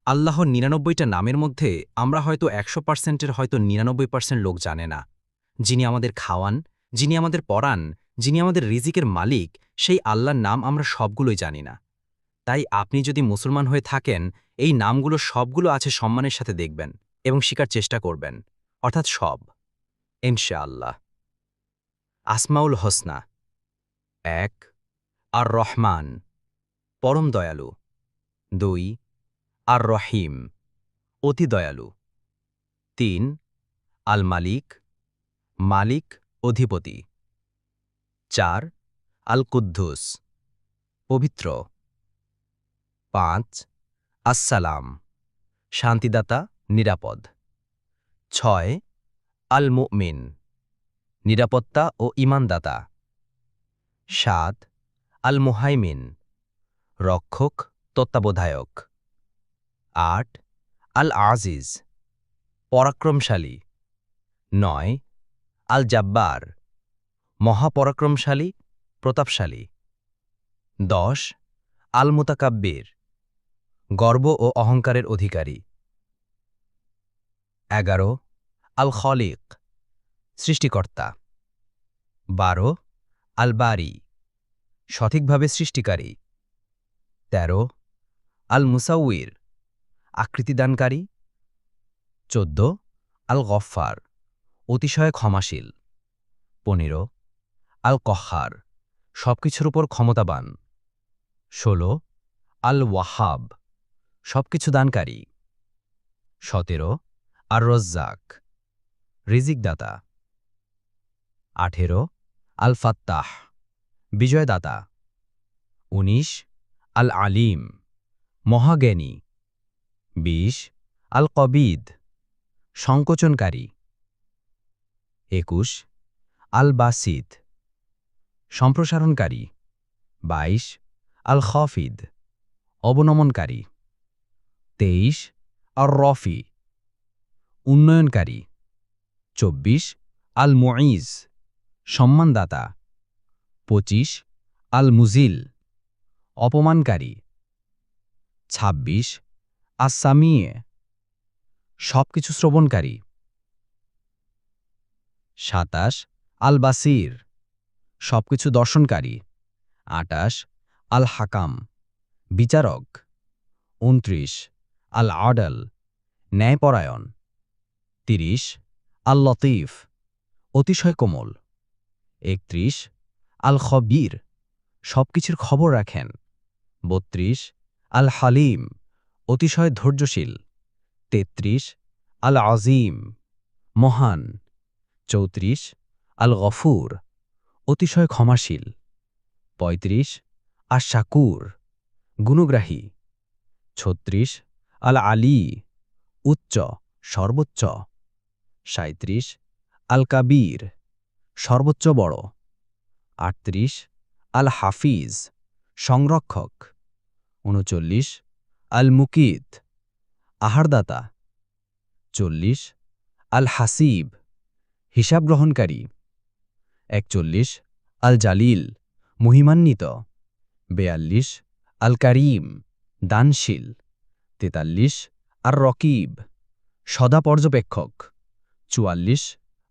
আল্লাহর ৯৯টা নামের মধ্যে আমরা হয়তো ১০০%-এর হয়তো ৯৯% লোক জানে না। যিনি আমাদের খাওয়ান, যিনি আমাদের পড়ান, যিনি আমাদের রিজিকের মালিক, সেই আল্লাহর নাম আমরা সবগুলোই জানি না। তাই আপনি যদি মুসলমান হয়ে থাকেন, এই নামগুলো সবগুলো আছে সম্মানের সাথে দেখবেন এবং শিকার চেষ্টা করবেন, অর্থাৎ সব। ইনশাআল্লাহ। আসমাউল হোসনা। ১ আর রহমান, পরম দয়ালু। ২ আর রহিম, অতি দয়ালু। ৩ আল মালিক, মালিক, অধিপতি। ৪ আল কুদ্দুস, পবিত্র। ৫ আসসালাম, শান্তিদাতা, নিরাপদ। ৬ আল মুমিন, নিরাপত্তা ও ঈমানদাতা। ৭ আল মুহাইমিন, রক্ষক, তত্ত্বাবধায়ক। ৮ আল আজিজ, পরাক্রমশালী। ৯ আল জাব্বার, মহাপরাক্রমশালী, প্রতাপশালী। ১০ আল মুতাকাব্বির, গর্ব ও অহংকারের অধিকারী। ১১ আল খলিক, সৃষ্টিকর্তা। ১২ আল বারি, সঠিকভাবে সৃষ্টিকারী। ১৩ আল মুসাউইর, আকৃতিদানকারী। ১৪ আল গফফার, অতিশয় ক্ষমাশীল। ১৫ আল কহ্হার, সবকিছুর উপর ক্ষমতাবান। ১৬ আল ওয়াহাব, সবকিছু দানকারী। ১৭ আর রজ্জাক, রিজিকদাতা। ১৮ আল ফাত্তাহ, বিজয়দাতা। ১৯ আল আলিম, মহাজ্ঞানী। ২০ আল কবিদ, সংকোচনকারী। ২১ আল বাসিত, সম্প্রসারণকারী। ২২ আল খাফিদ, অবনমনকারী। ২৩ আর রফি, উন্নয়নকারী। ২৪ আল মুঈজ, সম্মানদাতা। ২৫ আল মুজিল, অপমানকারী। ২৬ আস-সামিয়ে, সবকিছু শ্রবণকারী। ২৭ আল বাসির, সবকিছু দর্শনকারী। ২৮ আল হাকাম, বিচারক। ২৯ আল আডল, ন্যায়পরায়ণ। ৩০ আল লতিফ, অতিশয় কোমল। ৩১ আল খবির, সবকিছুর খবর রাখেন। ৩২ আল হালিম, অতিশয় ধৈর্যশীল। ৩৩ আল আজিম, মহান। ৩৪ আল গফুর, অতিশয় ক্ষমাশীল। ৩৫ আশ শাকুর, গুণগ্রাহী। ৩৬ আল আলী, উচ্চ, সর্বোচ্চ। ৩৭ আল কাবীর, সর্বোচ্চ বড়। ৩৮ আল হাফিজ, সংরক্ষক। ৩৯ আল মুকিত, আহারদাতা। ৪০ আল হাসিব, হিসাব গ্রহণকারী। ৪১ আল জালিল, মহিমান্বিত। ৪২ আল কারীম, দানশীল। ৪৩ আর রকিব, সদা পর্যবেক্ষক। ৪৪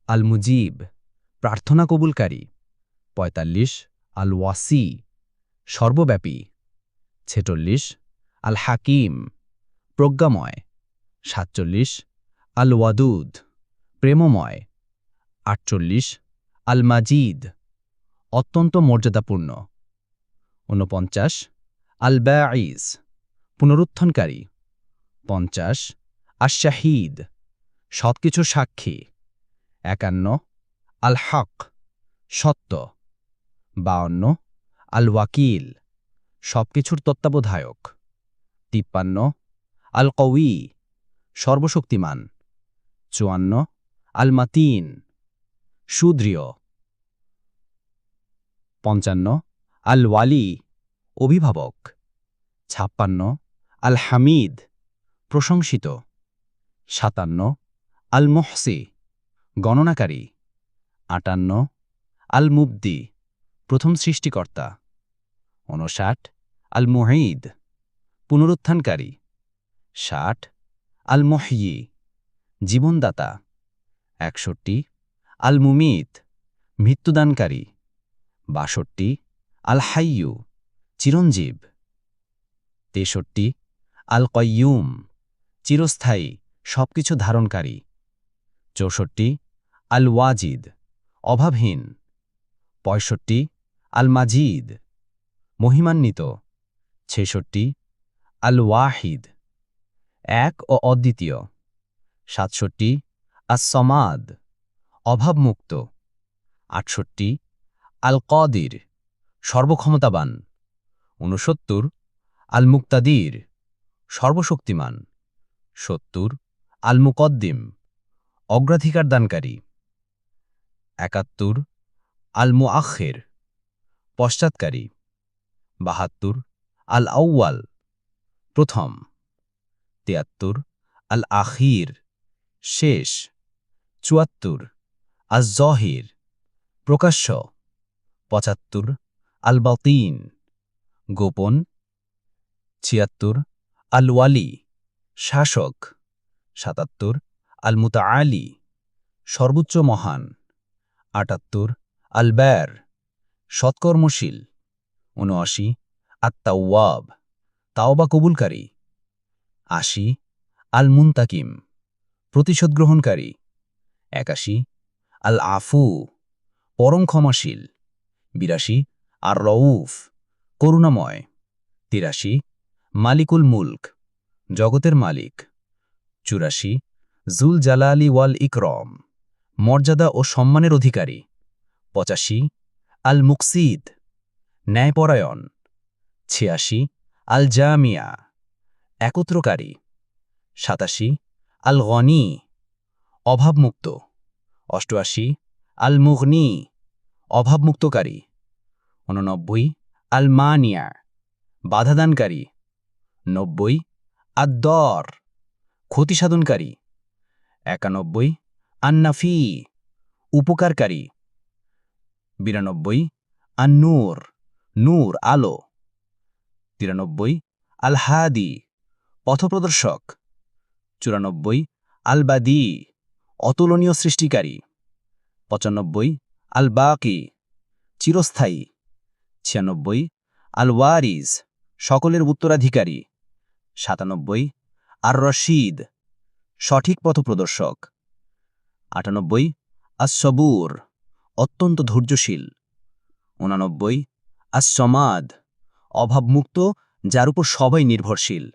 আল মুজিব, প্রার্থনা কবুলকারী। ৪৫ আল ওয়াসি, সর্বব্যাপী। ৪৬ আল হাকিম, প্রজ্ঞাময়। ৪৭ আল ওয়াদুদ, প্রেমময়। ৪৮ আল মাজিদ, অত্যন্ত মর্যাদাপূর্ণ। ৪৯ আল বাঈস, পুনরুত্থানকারী। ৫০ আশ শাহিদ, সবকিছুর সাক্ষী। ৫১ আল হক, সত্য। ৫২ আল ওয়াকিল, সবকিছুর তত্ত্বাবধায়ক। ৫৩ আল কওয়ি, সর্বশক্তিমান। ৫৪ আল মাতিন, সুদৃঢ়। ৫৫ আল ওয়ালি, অভিভাবক। ৫৬ আল হামিদ, প্রশংসিত। ৫৭ আল মুহসি, গণনাকারী। ৫৮ আল মুবদি, প্রথম সৃষ্টিকর্তা। ৫৯ আল মুঈদ, পুনরুত্থানকারী। 60 আল মুহয়ি জীবনদাতা 61 আল মুমিত মৃত্যুদানকারী 62 আল হাইয়ু চিরঞ্জীব 63 আল কয়্যুম চিরস্থায়ী সবকিছু ধারণকারী 64 আল ওয়াজিদ অভাবহীন 65 আল মাজিদ মহিমান্বিত 66 আল ওয়াহিদ এক ও অদ্বিতীয় 67 আস-সমাদ অভাবমুক্ত 68 আল কদির সর্বক্ষমতাবান 69 আল মুক্তাদির সর্বশক্তিমান 70 আল মুকদ্দিম অগ্রাধিকার দানকারী 71 আল মুআখির পশ্চাৎকারী 72 আল আউয়াল প্রথম 73 আল আখির শেষ 74 আল জহির প্রকাশ্য 75 আল বাতিন গোপন 76 আল ওয়ালি শাসক 77 আল মুতাআলি সর্বোচ্চ মহান 78 আল বার সৎকর্মশীল 79 আত-তাওয়াব তাওবা কবুলকারী 80 আল মুনতাকিম প্রতিশোধ গ্রহণকারী 81 আল আফু পরম ক্ষমাশীল 82 আর রউফ করুণাময় 83 মালিকুল মুলক জগতের মালিক 84 জুল জালালি ওয়াল ইকরম মর্যাদা ও সম্মানের অধিকারী 85 আল মুকসিদ ন্যায়পরায়ণ 86 আল জামিয়া একত্রকারী 87 আল গনি অভাবমুক্ত 88 আল মুগনি অভাবমুক্তকারী 89 আল মানিয়া বাধাদানকারী 90 আদ-দর ক্ষতিসাধনকারী 91 আন-নাফি উপকারকারী 92 আন-নূর নূর আলো 93 আল হাদি পথপ্রদর্শক 94 আল বাদি অতুলনীয় সৃষ্টিকারী 95 আল বাকি চিরস্থায়ী 96 আল ওয়ারিস সকলের উত্তরাধিকারী 97 আর রশিদ সঠিক পথপ্রদর্শক 98 আস-সবুর অত্যন্ত ধৈর্যশীল 89 আস-সমাদ অভাবমুক্ত যার উপর সবাই নির্ভরশীল